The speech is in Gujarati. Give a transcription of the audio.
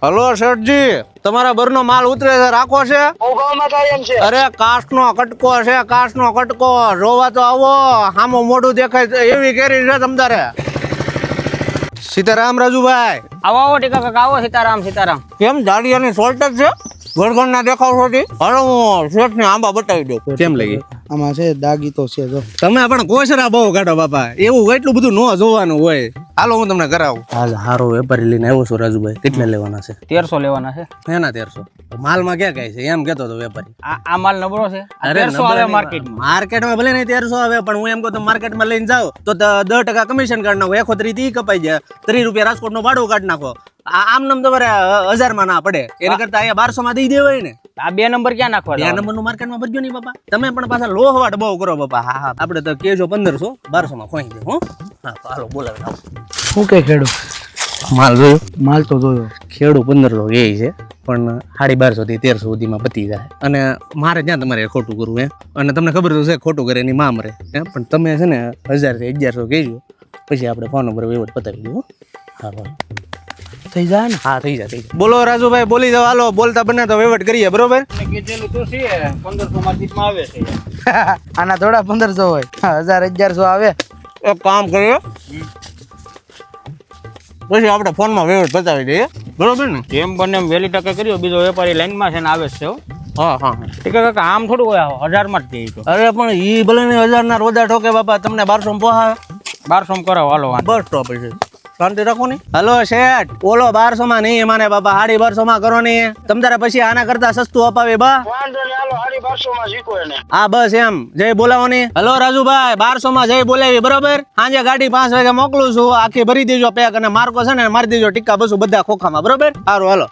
હલો શેઠજી, તમારા બરનો માલ ઉતરે છે, રાખો છે? અરે કાચનો કટકો છે, કાચનો કટકો જોવા તો આવો, હામો મોઢું દેખાય છે એવી કેરી છે તમતારે. સીતારામ રાજુભાઈ. આવો આવો ટીકા કાકા આવો. સીતારામ સીતારામ. કેમ જાડિયાની શોર્ટેજ છે? વળગણના દેખાવ છો? હાલો હું શેઠને આંબા બતાવી દઉં. કેમ લાગી? આમાં છે દાગી તો છે જો. તમે પણ કોશરા બહુ કાઢો બાપા, એવું એટલું બધું ન જોવાનું હોય. હાલો હું તમને કરાવું. હાલ હારો વેપારી લઈને આવ્યો છું રાજુભાઈ. કેટલા લેવાના છે? 1300 લેવાના છે. એના 1300 માલમાં ક્યાં કાંઈ છે એમ કેતો હતો વેપારી. આ માલ નબળો છે. 1300 આવે માર્કેટમાં. માર્કેટમાં ભલે નહીં 1300 આવે, પણ હું એમ કહું તો માર્કેટમાં લઈને જાઓ તો 10% કમિશન કાઢી નાખો, 31 કપાઈ જાય, 30 રૂપિયા રાજકોટનું ભાડું કાઢી નાખો. આમ નામ તમારે 1000 માં ના પડે, એના કરતા અહીંયા 1200 માં દઈ દેવાય ને. આ 2 નંબર ક્યાં નાખવા? 2 નંબરનું માર્કેટમાં ભરજો નહીં બાપા. તમે પણ પાછા લોહવાટ બહુ કરો બાપા. હા હા, આપણે તો કેજો 1500, 1200 માં ખોઈ દે. હો હા હાલો બોલાવે. શું કે ખેડૂ માલ જોયો? માલ તો જોયો. ખેડૂ 1500 એ છે, પણ 1250 થી 1300 સુધીમાં પતી જાય. અને મારે ત્યાં તમારે ખોટું કરવું હે, અને તમને ખબર તો છે ખોટું કરે એની માં મરે. પણ તમે છે ને 1000 થી 1100 કહેજો, પછી આપણે ફોન નંબર વહીવટ પતાવી દઉં. હા ભાઈ થઈ જાય ને? હા થઈ જાય. બોલો રાજુભાઈ, બોલી જાઓ. હાલો બોલતા બને તો વહીવટ કરીએ, બરોબર? કીધેલું તો છે 1500 માર્કેટમાં આવે છે. આના થોડા 1500 હોય, 1000-1100 આવે. એક કામ કરીએ, પછી આપણે ફોનમાં વહીવટ બતાવી દઈએ, બરોબર ને? જેમ બને એમ વહેલી ટકે કર્યો. બીજો વેપારી લાઈનમાં છે ને આવે છે. હા હા. ટીકા કાકા આમ થોડું હોય, 1000 માં જ દે. અરે પણ ઈ ભલે ને 1000 ના રોદા ઠોકે બાપા, તમને 1200 પોહાય? 1200 માં કરાવો હાલો. બસ સ્ટોપ છે, શાંતિ રાખો ને. હલો શેઠ, ઓલો 1200 માં નહીં માને બાપા, 1250 માં કરો ને. તમ તારે પછી આના કરતા સસ્તું અપાવે બા. હા બસ એમ, જય બોલાવો ને. હલો રાજુભાઈ, 1200 માં જય બોલાવી, બરોબર? સાંજે ગાડી 5 વાગે મોકલું છું, આખી ભરી દેજો પેક, અને માર્કો છે ને મારી દેજો ટીકા બસું બધા ખોખામાં, બરોબર? સારું હાલો.